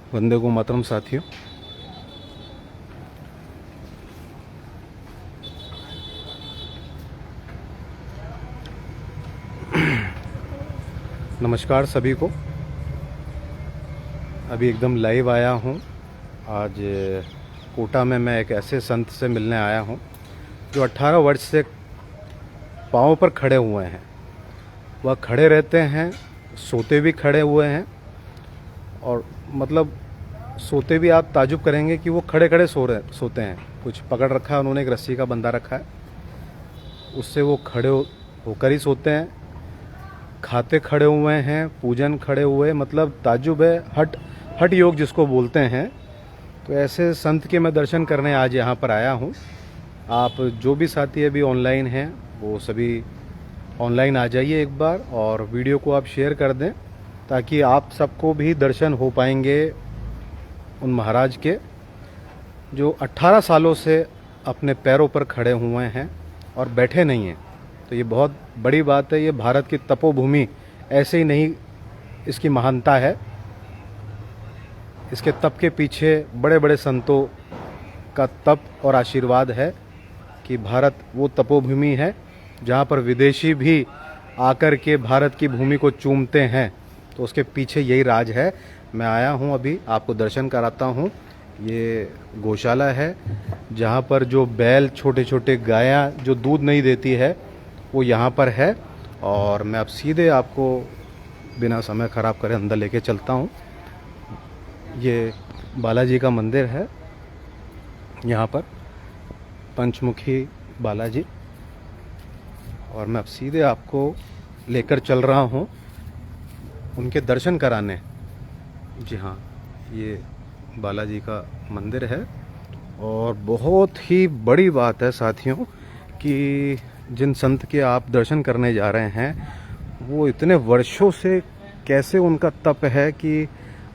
वंदे को मातरम साथियों। नमस्कार सभी को। अभी एकदम लाइव आया हूँ। आज कोटा में मैं एक ऐसे संत से मिलने आया हूँ जो 18 वर्ष से पाँव पर खड़े हुए हैं। वह खड़े रहते हैं, सोते भी खड़े हुए हैं, और मतलब सोते भी आप ताजुब करेंगे कि वो खड़े खड़े सोते हैं। कुछ पकड़ रखा है उन्होंने, एक रस्सी का बंधा रखा है, उससे वो खड़े होकर ही सोते हैं। खाते खड़े हुए हैं, पूजन खड़े हुए, मतलब ताजुब है, हठ योग जिसको बोलते हैं। तो ऐसे संत के मैं दर्शन करने आज यहाँ पर आया हूँ। आप जो भी साथी अभी ऑनलाइन हैं वो सभी ऑनलाइन आ जाइए एक बार, और वीडियो को आप शेयर कर दें ताकि आप सबको भी दर्शन हो पाएंगे उन महाराज के जो 18 सालों से अपने पैरों पर खड़े हुए हैं और बैठे नहीं हैं। तो ये बहुत बड़ी बात है। ये भारत की तपोभूमि ऐसे ही नहीं, इसकी महानता है। इसके तप के पीछे बड़े बड़े संतों का तप और आशीर्वाद है कि भारत वो तपोभूमि है जहाँ पर विदेशी भी आकर के भारत की भूमि को चूमते हैं। तो उसके पीछे यही राज है। मैं आया हूँ, अभी आपको दर्शन कराता हूँ। ये गौशाला है जहाँ पर जो बैल, छोटे छोटे गायां जो दूध नहीं देती है, वो यहाँ पर है। और मैं अब सीधे आपको बिना समय खराब करे अंदर लेके चलता हूँ। ये बालाजी का मंदिर है, यहाँ पर पंचमुखी बालाजी, और मैं अब सीधे आपको लेकर चल रहा हूँ उनके दर्शन कराने। जी हाँ, ये बालाजी का मंदिर है। और बहुत ही बड़ी बात है साथियों कि जिन संत के आप दर्शन करने जा रहे हैं वो इतने वर्षों से कैसे उनका तप है कि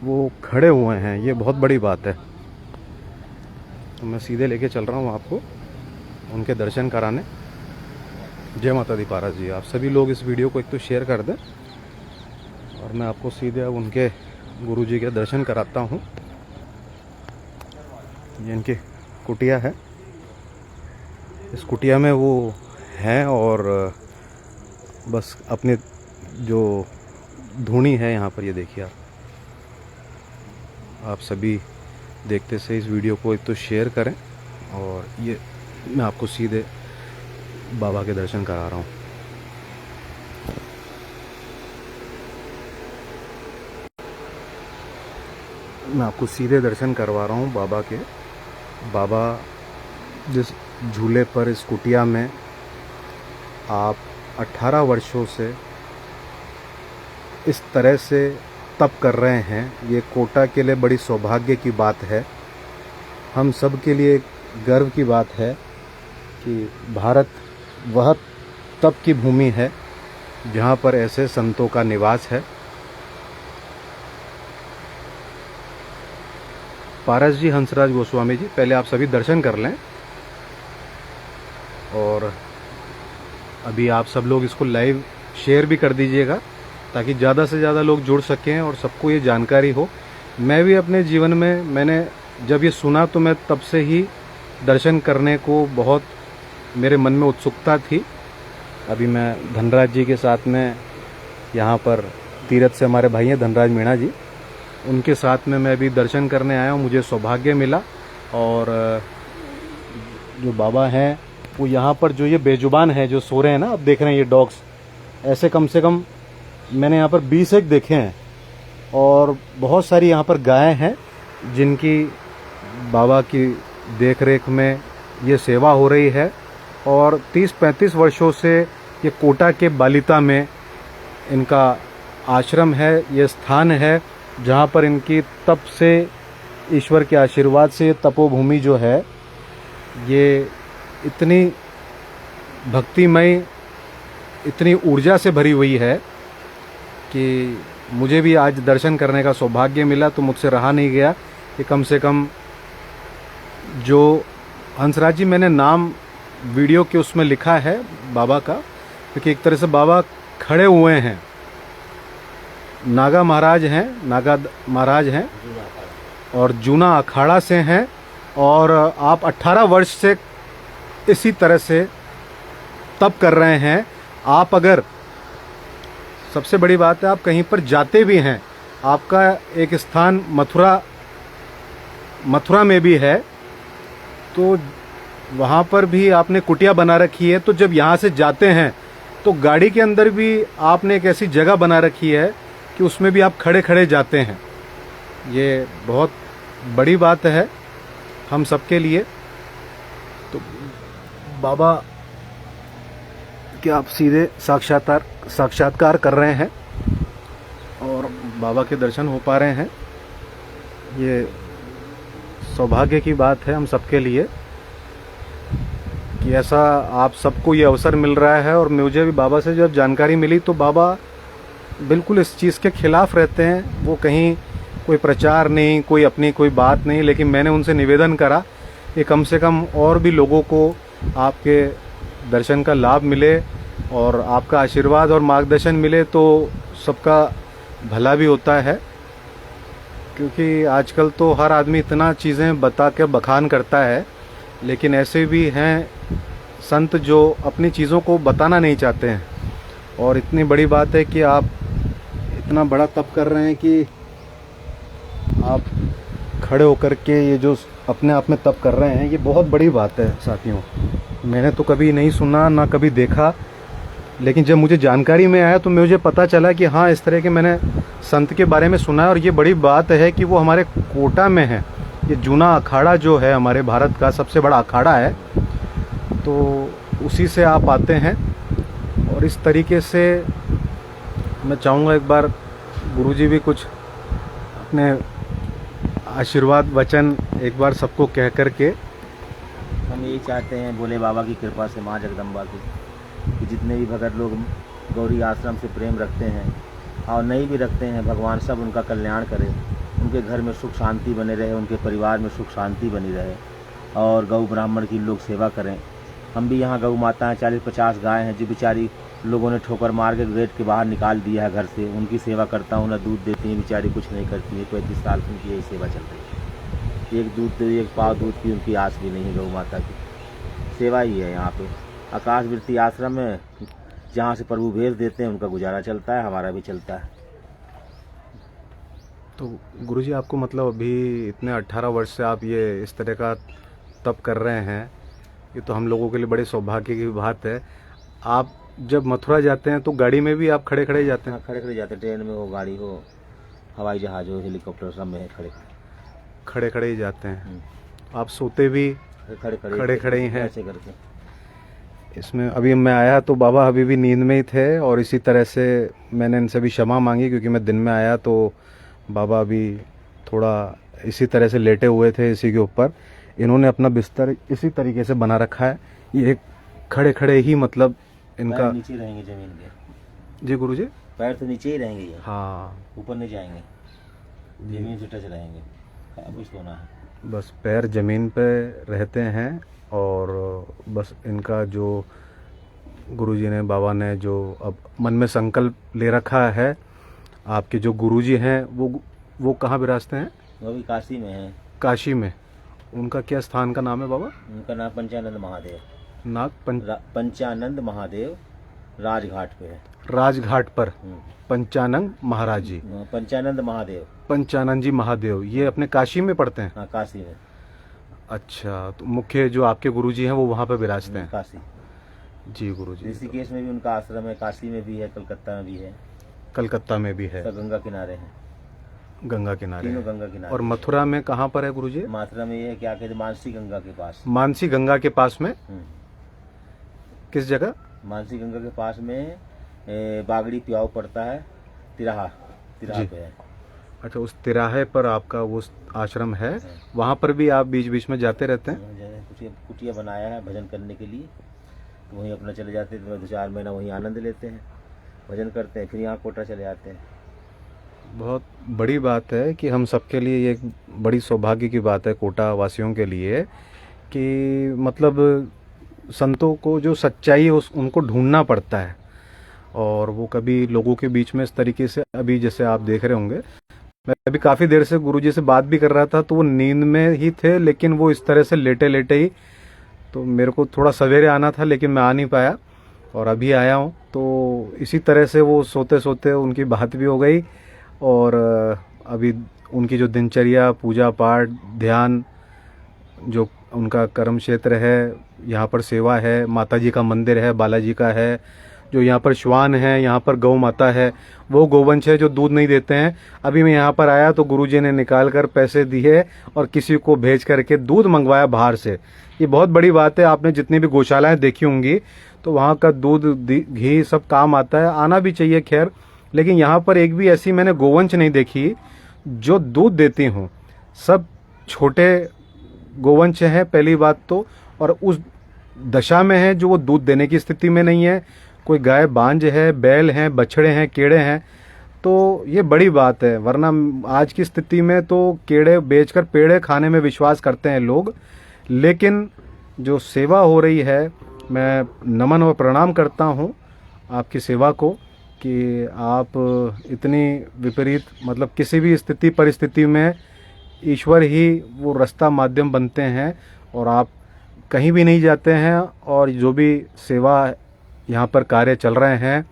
वो खड़े हुए हैं, ये बहुत बड़ी बात है। तो मैं सीधे लेके चल रहा हूँ आपको उनके दर्शन कराने। जय माता दी पारस जी। आप सभी लोग इस वीडियो को एक तो शेयर कर दें, और मैं आपको सीधे अब उनके गुरु जी के दर्शन कराता हूँ। ये इनकी कुटिया है, इस कुटिया में वो हैं और बस अपने जो धूनी है यहाँ पर, ये देखिए आप सभी देखते से इस वीडियो को एक तो शेयर करें। और ये मैं आपको सीधे बाबा के दर्शन करा रहा हूँ। मैं आपको सीधे दर्शन करवा रहा हूँ बाबा के। बाबा जिस झूले पर, इस कुटिया में आप 18 वर्षों से इस तरह से तप कर रहे हैं, ये कोटा के लिए बड़ी सौभाग्य की बात है। हम सब के लिए गर्व की बात है कि भारत वह तप की भूमि है जहाँ पर ऐसे संतों का निवास है। पारस जी, हंसराज गोस्वामी जी, पहले आप सभी दर्शन कर लें। और अभी आप सब लोग इसको लाइव शेयर भी कर दीजिएगा ताकि ज़्यादा से ज़्यादा लोग जुड़ सकें और सबको ये जानकारी हो। मैं भी अपने जीवन में, मैंने जब ये सुना तो मैं तब से ही दर्शन करने को बहुत मेरे मन में उत्सुकता थी। अभी मैं धनराज जी के साथ में यहाँ पर तीरथ से हमारे भाई हैं धनराज मीणा जी, उनके साथ में मैं अभी दर्शन करने आया हूँ। मुझे सौभाग्य मिला। और जो बाबा हैं वो यहाँ पर जो ये बेजुबान है जो सो रहे हैं ना, अब देख रहे हैं ये डॉग्स, ऐसे कम से कम मैंने यहाँ पर 20 एक देखे हैं। और बहुत सारी यहाँ पर गायें हैं जिनकी बाबा की देख रेख में ये सेवा हो रही है। और 30-35 वर्षों से ये कोटा के बालिता में इनका आश्रम है, ये स्थान है जहाँ पर इनकी तप से, ईश्वर के आशीर्वाद से ये तपोभूमि जो है ये इतनी भक्तिमय, इतनी ऊर्जा से भरी हुई है कि मुझे भी आज दर्शन करने का सौभाग्य मिला। तो मुझसे रहा नहीं गया कि कम से कम जो हंसराज जी, मैंने नाम वीडियो के उसमें लिखा है बाबा का, क्योंकि एक तरह से बाबा खड़े हुए हैं। नागा महाराज हैं, नागा महाराज हैं, और जूना अखाड़ा से हैं और आप 18 वर्ष से इसी तरह से तप कर रहे हैं। आप अगर, सबसे बड़ी बात है, आप कहीं पर जाते भी हैं, आपका एक स्थान मथुरा में भी है, तो वहाँ पर भी आपने कुटिया बना रखी है। तो जब यहाँ से जाते हैं तो गाड़ी के अंदर भी आपने एक ऐसी जगह बना रखी है कि उसमें भी आप खड़े खड़े जाते हैं। ये बहुत बड़ी बात है हम सबके लिए। तो बाबा के आप सीधे साक्षात्कार कर रहे हैं और बाबा के दर्शन हो पा रहे हैं। ये सौभाग्य की बात है हम सबके लिए कि ऐसा आप सबको ये अवसर मिल रहा है। और मुझे भी बाबा से जब जानकारी मिली तो बाबा बिल्कुल इस चीज़ के खिलाफ रहते हैं। वो कहीं कोई प्रचार नहीं, कोई अपनी कोई बात नहीं, लेकिन मैंने उनसे निवेदन करा कि कम से कम और भी लोगों को आपके दर्शन का लाभ मिले और आपका आशीर्वाद और मार्गदर्शन मिले तो सबका भला भी होता है। क्योंकि आजकल तो हर आदमी इतना चीज़ें बता के बखान करता है, लेकिन ऐसे भी हैं संत जो अपनी चीज़ों को बताना नहीं चाहते हैं। और इतनी बड़ी बात है कि आप इतना बड़ा तप कर रहे हैं कि आप खड़े होकर के ये जो अपने आप में तप कर रहे हैं, ये बहुत बड़ी बात है साथियों। मैंने तो कभी नहीं सुना ना कभी देखा, लेकिन जब मुझे जानकारी में आया तो मुझे पता चला कि हाँ, इस तरह के मैंने संत के बारे में सुना है। और ये बड़ी बात है कि वो हमारे कोटा में है। ये जूना अखाड़ा जो है हमारे भारत का सबसे बड़ा अखाड़ा है, तो उसी से आप आते हैं। और इस तरीके से मैं चाहूँगा एक बार गुरुजी भी कुछ अपने आशीर्वाद वचन एक बार सबको कह करके। हम यही चाहते हैं भोले बाबा की कृपा से, माँ जगदम्बा की, कि जितने भी भगत लोग गौरी आश्रम से प्रेम रखते हैं और नहीं भी रखते हैं, भगवान सब उनका कल्याण करे, उनके घर में सुख शांति बने रहे, उनके परिवार में सुख शांति बनी रहे और गौ ब्राह्मण की लोग सेवा करें। हम भी यहाँ गौ माता हैं, 40-50 गाय हैं जो बेचारी लोगों ने ठोकर मार के गेट के बाहर निकाल दिया है घर से। उनकी सेवा करता हूँ, ना दूध देती हैं बेचारी, कुछ नहीं करती है। 35 साल से उनकी यही सेवा चल रही है। एक पाव दूध की उनकी आस भी नहीं है। गौ माता की सेवा ही है यहाँ पे। आकाशवृत्ति आश्रम में जहाँ से प्रभु भेज देते हैं उनका गुजारा चलता है, हमारा भी चलता है। तो गुरुजी आपको मतलब अभी इतने 18 वर्ष से आप ये इस तरह का तप कर रहे हैं, ये तो हम लोगों के लिए बड़े सौभाग्य की बात है। आप जब मथुरा जाते हैं तो गाड़ी में भी आप खड़े खड़े जाते हैं? हाँ, खड़े खड़े जाते हैं। ट्रेन में हो, गाड़ी हो, हवाई जहाज हो, हेलीकॉप्टर, सब में खड़े खड़े ही जाते हैं। आप सोते भी खड़े खड़े ही हैं ऐसे करके। इसमें अभी मैं आया तो बाबा अभी भी नींद में ही थे और इसी तरह से मैंने इनसे भी क्षमा मांगी, क्योंकि मैं दिन में आया तो बाबा अभी थोड़ा इसी तरह से लेटे हुए थे इसी के ऊपर। इन्होंने अपना बिस्तर इसी तरीके से बना रखा है। ये खड़े खड़े ही मतलब इनका नीचे रहेंगे जमीन के। जी गुरुजी, पैर तो नीचे ही रहेंगे ये। हाँ, ऊपर नहीं जाएंगे, जमीन से टच रहेंगे। अब सोना है, बस पैर जमीन पे रहते हैं। और बस इनका जो गुरुजी ने, बाबा ने जो अब मन में संकल्प ले रखा है, आपके जो गुरुजी हैं वो कहाँ विराजते हैं? वो भी काशी में है। काशी में। उनका क्या स्थान का नाम है बाबा? उनका नाम पंचानंद महादेव। पंचानंद महादेव राजघाट पे है। राजघाट पर पंचानंद महाराज जी, पंचानंद महादेव, पंचानंद जी महादेव, ये अपने काशी में पड़ते हैं? हाँ, काशी में। अच्छा, तो मुख्य जो आपके गुरुजी हैं वो वहाँ पे विराजते हैं? काशी। जी गुरुजी। ऋषिकेश में भी उनका आश्रम है, काशी में भी है, कलकत्ता में भी है। कलकत्ता में भी है। सब गंगा किनारे है। गंगा किनारे, तीनों गंगा किनारे। और मथुरा में कहाँ पर है गुरुजी? मथुरा में ये क्या कहते, मानसी गंगा के पास। मानसी गंगा के पास में? किस जगह? मानसी गंगा के पास में बागड़ी प्याऊ पड़ता है, तिराहा पे है। अच्छा, उस तिराहे पर आपका वो आश्रम है। वहाँ पर भी आप बीच बीच में जाते रहते हैं? कुटिया बनाया है भजन करने के लिए, तो वहीं अपना चले जाते हैं। 2-4 महीना वहीं आनंद लेते हैं, भजन करते हैं, फिर यहाँ कोटा चले जाते हैं। बहुत बड़ी बात है कि हम सबके लिए ये एक बड़ी सौभाग्य की बात है, कोटा वासियों के लिए, कि मतलब संतों को जो सच्चाई है उनको ढूंढना पड़ता है। और वो कभी लोगों के बीच में इस तरीके से, अभी जैसे आप देख रहे होंगे, मैं अभी काफ़ी देर से गुरुजी से बात भी कर रहा था, तो वो नींद में ही थे, लेकिन वो इस तरह से लेटे लेटे ही, तो मेरे को थोड़ा सवेरे आना था लेकिन मैं आ नहीं पाया और अभी आया हूँ। तो इसी तरह से वो सोते सोते उनकी बात भी हो गई और अभी उनकी जो दिनचर्या, पूजा पाठ, ध्यान, जो उनका कर्म क्षेत्र है, यहाँ पर सेवा है, माता जी का मंदिर है, बालाजी का है, जो यहाँ पर श्वान है, यहाँ पर गौ माता है, वो गोवंश है जो दूध नहीं देते हैं। अभी मैं यहाँ पर आया तो गुरुजी ने निकाल कर पैसे दिए और किसी को भेज करके दूध मंगवाया बाहर से। ये बहुत बड़ी बात है। आपने जितनी भी गौशालाएं देखी होंगी तो वहाँ का दूध, घी सब काम आता है, आना भी चाहिए खैर, लेकिन यहाँ पर एक भी ऐसी मैंने गोवंश नहीं देखी जो दूध देती हूँ। सब छोटे गोवंश हैं पहली बात तो, और उस दशा में है जो वो दूध देने की स्थिति में नहीं है। कोई गाय बांझ है, बैल हैं, बछड़े हैं, केड़े हैं, तो ये बड़ी बात है। वरना आज की स्थिति में तो केड़े बेचकर पेड़े खाने में विश्वास करते हैं लोग, लेकिन जो सेवा हो रही है, मैं नमन और प्रणाम करता हूँ आपकी सेवा को कि आप इतनी विपरीत, मतलब किसी भी स्थिति परिस्थिति में ईश्वर ही वो रास्ता माध्यम बनते हैं और आप कहीं भी नहीं जाते हैं। और जो भी सेवा यहाँ पर कार्य चल रहे हैं,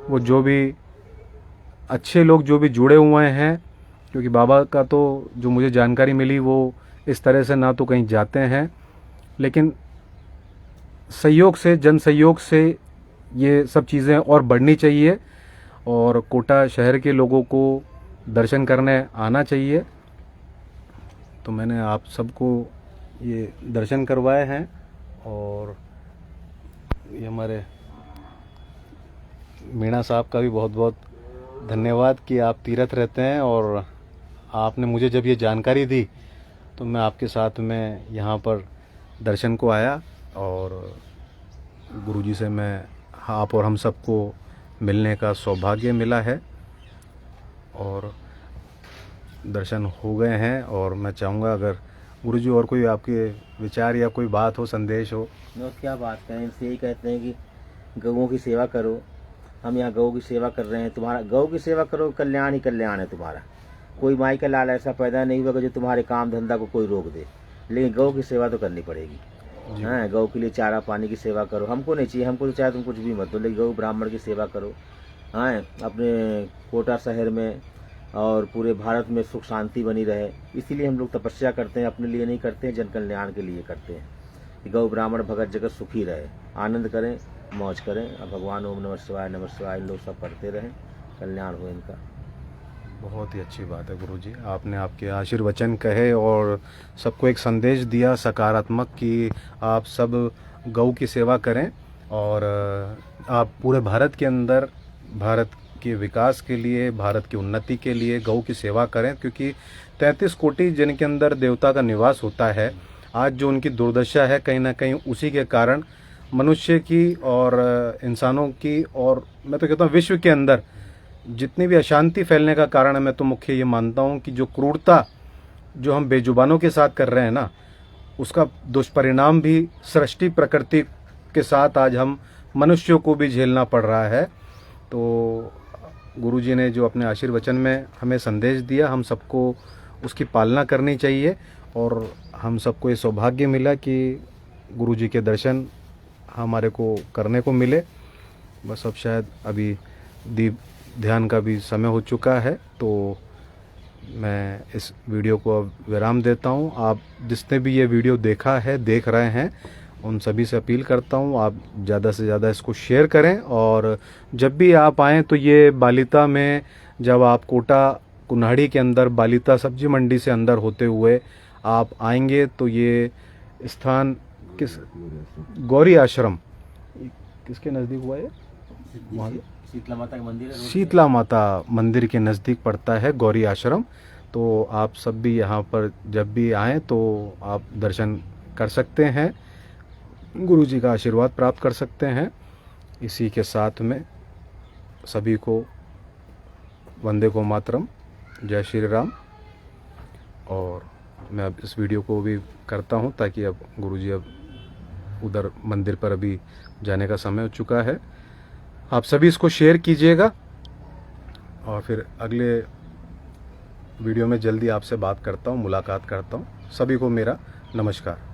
वो जो भी अच्छे लोग जो भी जुड़े हुए हैं, क्योंकि बाबा का तो जो मुझे जानकारी मिली वो इस तरह से ना तो कहीं जाते हैं, लेकिन सहयोग से, जन सहयोग से ये सब चीज़ें और बढ़नी चाहिए और कोटा शहर के लोगों को दर्शन करने आना चाहिए। तो मैंने आप सबको ये दर्शन करवाए हैं और ये हमारे मीणा साहब का भी बहुत बहुत धन्यवाद कि आप तीरथ रहते हैं और आपने मुझे जब ये जानकारी दी तो मैं आपके साथ में यहाँ पर दर्शन को आया और गुरुजी से मैं, आप और हम सबको मिलने का सौभाग्य मिला है और दर्शन हो गए हैं। और मैं चाहूँगा अगर गुरुजी और कोई आपके विचार या कोई बात हो, संदेश हो। क्या बात करें, इनसे यही कहते हैं कि गऊओं की सेवा करो। हम यहाँ गऊ की सेवा कर रहे हैं, तुम्हारा गऊ की सेवा करो, कल्याण ही कल्याण है तुम्हारा। कोई माई का लाल ऐसा पैदा नहीं हुआ कि जो तुम्हारे काम धंधा को कोई रोक दे, लेकिन गऊ की सेवा तो करनी पड़ेगी। हाँ, गऊ के लिए चारा पानी की सेवा करो। हमको नहीं चाहिए, हमको तो चाहे तुम कुछ भी मत दो, लेकिन गऊ ब्राह्मण की सेवा करो। हाँ, अपने कोटा शहर में और पूरे भारत में सुख शांति बनी रहे, इसीलिए हम लोग तपस्या करते हैं। अपने लिए नहीं करते हैं, जन कल्याण के लिए करते हैं कि गौ ब्राह्मण भगत जगत सुखी रहे, आनंद करें, मौज करें। अब भगवान ओम नमः शिवाय, नमः शिवाय लोग सब पढ़ते रहें, कल्याण हो इनका। बहुत ही अच्छी बात है गुरुजी, आपने आपके आशीर्वचन कहे और सबको एक संदेश दिया सकारात्मक कि आप सब गौ की सेवा करें और आप पूरे भारत के अंदर भारत के विकास के लिए, भारत की उन्नति के लिए गौ की सेवा करें, क्योंकि 33 कोटि जिनके अंदर देवता का निवास होता है, आज जो उनकी दुर्दशा है कहीं ना कहीं उसी के कारण मनुष्य की और इंसानों की, और मैं तो कहता हूँ विश्व के अंदर जितनी भी अशांति फैलने का कारण है, मैं तो मुख्य ये मानता हूँ कि जो क्रूरता जो हम बेजुबानों के साथ कर रहे हैं ना, उसका दुष्परिणाम भी सृष्टि प्रकृति के साथ आज हम मनुष्यों को भी झेलना पड़ रहा है। तो गुरुजी ने जो अपने आशीर्वचन में हमें संदेश दिया, हम सबको उसकी पालना करनी चाहिए और हम सबको ये सौभाग्य मिला कि गुरुजी के दर्शन हमारे को करने को मिले। बस अब शायद अभी दीप ध्यान का भी समय हो चुका है, तो मैं इस वीडियो को अब विराम देता हूँ। आप जिसने भी ये वीडियो देखा है, देख रहे हैं, उन सभी से अपील करता हूँ आप ज़्यादा से ज़्यादा इसको शेयर करें। और जब भी आप आएँ तो ये बालिता में, जब आप कोटा कुन्हाड़ी के अंदर बालिता सब्जी मंडी से अंदर होते हुए आप आएंगे तो ये स्थान किस, गौरी आश्रम किसके नज़दीक हुआ है? शीतला माता का मंदिर है, शीतला माता मंदिर के नज़दीक पड़ता है गौरी आश्रम। तो आप सब भी यहाँ पर जब भी आएँ तो आप दर्शन कर सकते हैं, गुरुजी का आशीर्वाद प्राप्त कर सकते हैं। इसी के साथ में सभी को वंदे को मातरम, जय श्री राम। और मैं अब इस वीडियो को भी करता हूँ ताकि अब गुरुजी अब उधर मंदिर पर अभी जाने का समय हो चुका है। आप सभी इसको शेयर कीजिएगा और फिर अगले वीडियो में जल्दी आपसे बात करता हूँ, मुलाकात करता हूँ। सभी को मेरा नमस्कार।